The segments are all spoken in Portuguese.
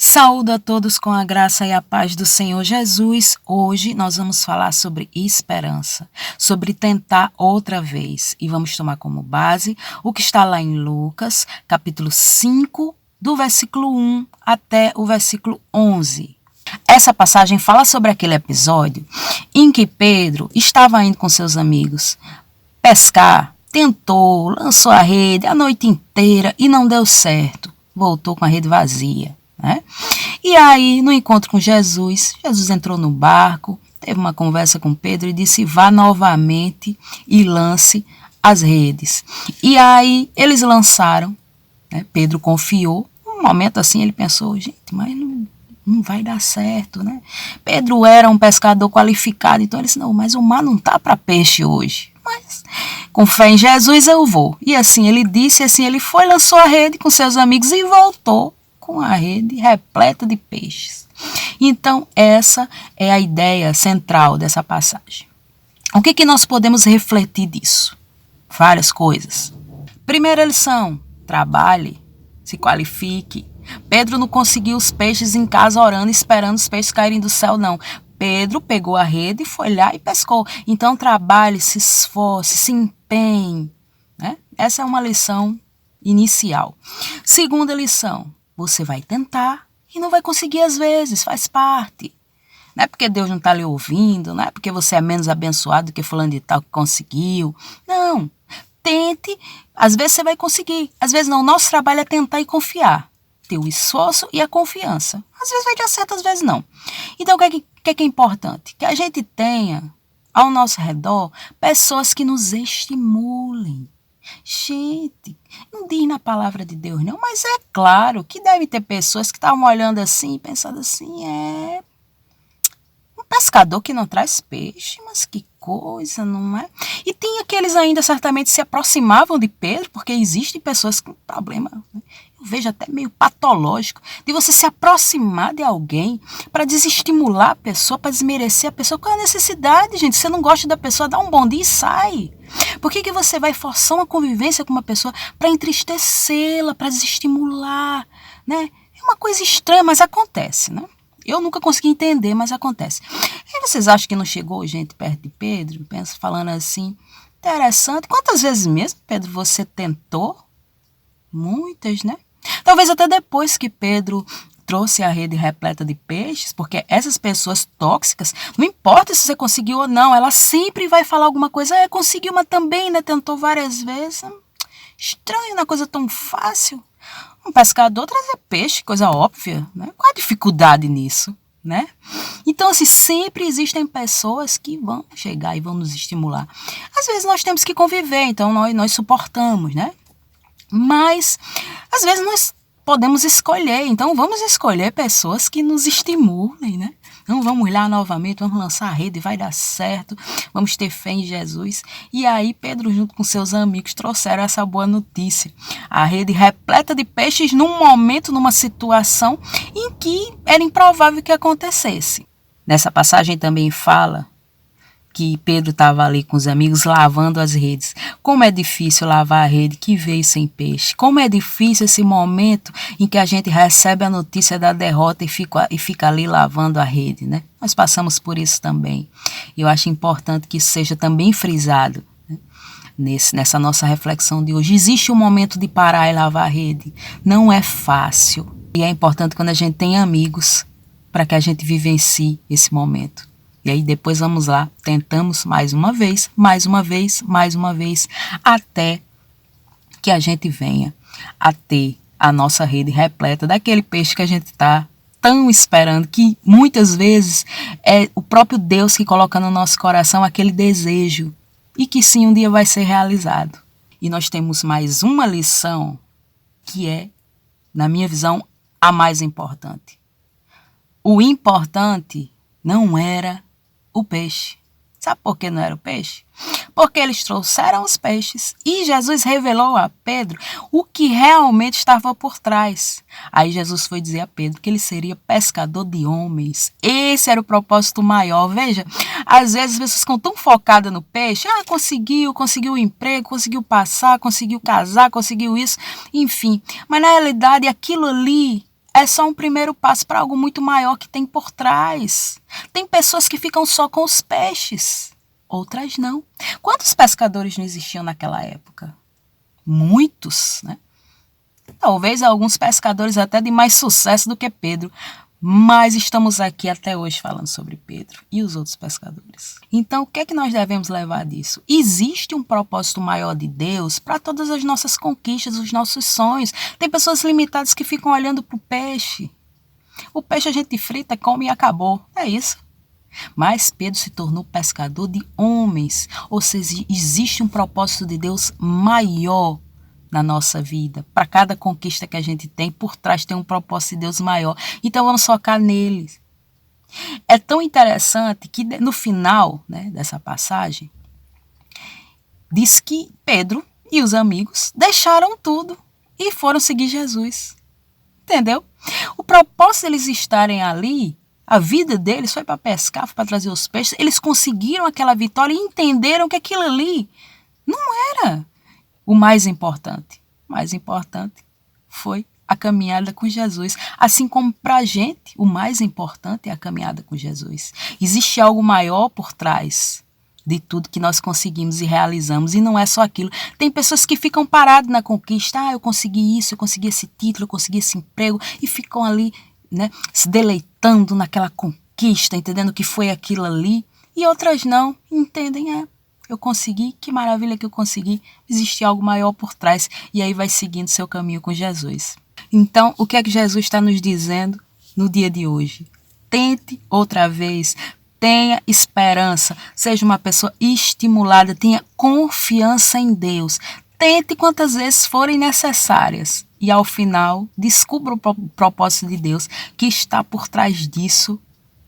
Saúdo a todos com a graça e a paz do Senhor Jesus. Hoje nós vamos falar sobre esperança, sobre tentar outra vez. E vamos tomar como base o que está lá em Lucas, capítulo 5, do versículo 1 até o versículo 11. Essa passagem fala sobre aquele episódio em que Pedro estava indo com seus amigos pescar, tentou, lançou a rede a noite inteira e não deu certo. Voltou com a rede vazia. Né? E aí, no encontro com Jesus, Jesus entrou no barco, teve uma conversa com Pedro e disse: vá novamente e lance as redes. E aí, eles lançaram, né? Pedro confiou. Um momento assim, ele pensou: gente, mas não vai dar certo, né? Pedro era um pescador qualificado, então ele disse: não, mas o mar não está para peixe hoje. Mas com fé em Jesus eu vou. E assim ele disse, assim ele foi, lançou a rede com seus amigos e voltou com a rede repleta de peixes. Então, essa é a ideia central dessa passagem. O que nós podemos refletir disso? Várias coisas. Primeira lição: trabalhe, se qualifique. Pedro não conseguiu os peixes em casa orando, esperando os peixes caírem do céu, não. Pedro pegou a rede e foi lá e pescou. Então, trabalhe, se esforce, se empenhe. Né? Essa é uma lição inicial. Segunda lição: você vai tentar e não vai conseguir às vezes, faz parte. Não é porque Deus não está lhe ouvindo, não é porque você é menos abençoado do que fulano de tal que conseguiu. Não, tente, às vezes você vai conseguir, às vezes não. O nosso trabalho é tentar e confiar, ter o esforço e a confiança. Às vezes vai dar certo, às vezes não. Então o que é importante? Que a gente tenha ao nosso redor pessoas que nos estimulem. Gente, não diz na palavra de Deus não, mas é claro que deve ter pessoas que estavam olhando assim, pensando assim: um pescador que não traz peixe, mas que coisa, não é? E tem aqueles ainda certamente se aproximavam de Pedro, porque existem pessoas com problema, né? Eu vejo até meio patológico, de você se aproximar de alguém para desestimular a pessoa, para desmerecer a pessoa. Qual é a necessidade, gente? Se você não gosta da pessoa, dá um bom dia e sai. Por que você vai forçar uma convivência com uma pessoa para entristecê-la, para desestimular, né? É uma coisa estranha, mas acontece, né? Eu nunca consegui entender, mas acontece. E vocês acham que não chegou gente perto de Pedro? Pensa falando assim: interessante. Quantas vezes mesmo, Pedro, você tentou? Muitas, né? Talvez até depois que Pedro trouxe a rede repleta de peixes, porque essas pessoas tóxicas, não importa se você conseguiu ou não, ela sempre vai falar alguma coisa: conseguiu, mas também, né, tentou várias vezes. Estranho, uma coisa tão fácil. Um pescador trazer peixe, coisa óbvia, né? Qual a dificuldade nisso, né? Então, assim, sempre existem pessoas que vão chegar e vão nos estimular. Às vezes nós temos que conviver, então nós suportamos, né? Mas, às vezes nós podemos escolher, então vamos escolher pessoas que nos estimulem, né? Então vamos lá novamente, vamos lançar a rede, vai dar certo, vamos ter fé em Jesus. E aí Pedro, junto com seus amigos, trouxeram essa boa notícia: a rede repleta de peixes num momento, numa situação em que era improvável que acontecesse. Nessa passagem também fala que Pedro estava ali com os amigos lavando as redes. Como é difícil lavar a rede que veio sem peixe. Como é difícil esse momento em que a gente recebe a notícia da derrota e fica ali lavando a rede, né? Nós passamos por isso também. Eu acho importante que isso seja também frisado, né? Nessa nossa reflexão de hoje. Existe um momento de parar e lavar a rede. Não é fácil. E é importante quando a gente tem amigos para que a gente vivencie esse momento. E aí depois vamos lá, tentamos mais uma vez, até que a gente venha a ter a nossa rede repleta daquele peixe que a gente está tão esperando, que muitas vezes é o próprio Deus que coloca no nosso coração aquele desejo e que sim, um dia vai ser realizado. E nós temos mais uma lição que é, na minha visão, a mais importante. O importante não era o peixe. Sabe por que não era o peixe? Porque eles trouxeram os peixes e Jesus revelou a Pedro o que realmente estava por trás. Aí Jesus foi dizer a Pedro que ele seria pescador de homens. Esse era o propósito maior. Veja, às vezes as pessoas ficam tão focadas no peixe. Conseguiu o emprego, conseguiu passar, conseguiu casar, conseguiu isso, enfim. Mas na realidade aquilo ali é só um primeiro passo para algo muito maior que tem por trás. Tem pessoas que ficam só com os peixes, outras não. Quantos pescadores não existiam naquela época? Muitos, né? Talvez alguns pescadores até de mais sucesso do que Pedro, mas estamos aqui até hoje falando sobre Pedro e os outros pescadores. Então, o que é que nós devemos levar disso? Existe um propósito maior de Deus para todas as nossas conquistas, os nossos sonhos. Tem pessoas limitadas que ficam olhando para o peixe. O peixe a gente frita, come e acabou. É isso. Mas Pedro se tornou pescador de homens. Ou seja, existe um propósito de Deus maior na nossa vida. Para cada conquista que a gente tem, por trás tem um propósito de Deus maior. Então vamos focar neles. É tão interessante que no final, né, dessa passagem, diz que Pedro e os amigos deixaram tudo e foram seguir Jesus. Entendeu? O propósito deles estarem ali, a vida deles foi para pescar, foi para trazer os peixes. Eles conseguiram aquela vitória e entenderam que aquilo ali não era o mais importante. O mais importante foi a caminhada com Jesus. Assim como para a gente, o mais importante é a caminhada com Jesus. Existe algo maior por trás de tudo que nós conseguimos e realizamos. E não é só aquilo. Tem pessoas que ficam paradas na conquista. Eu consegui isso, eu consegui esse título, eu consegui esse emprego. E ficam ali, né, se deleitando naquela conquista, entendendo que foi aquilo ali. E outras não entendem, eu consegui, que maravilha que eu consegui, existe algo maior por trás, e aí vai seguindo seu caminho com Jesus. Então, o que é que Jesus está nos dizendo no dia de hoje? Tente outra vez, tenha esperança, seja uma pessoa estimulada, tenha confiança em Deus, tente quantas vezes forem necessárias, e ao final, descubra o propósito de Deus que está por trás disso,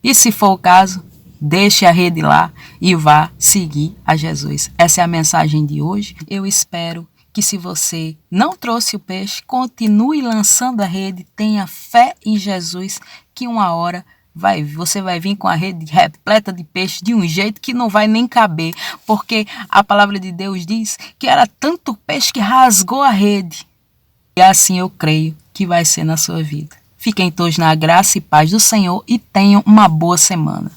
e se for o caso, deixe a rede lá e vá seguir a Jesus. Essa é a mensagem de hoje. Eu espero que, se você não trouxe o peixe, continue lançando a rede, tenha fé em Jesus, que uma hora você vai vir com a rede repleta de peixe de um jeito que não vai nem caber, porque a palavra de Deus diz que era tanto peixe que rasgou a rede. E assim eu creio que vai ser na sua vida. Fiquem todos na graça e paz do Senhor e tenham uma boa semana.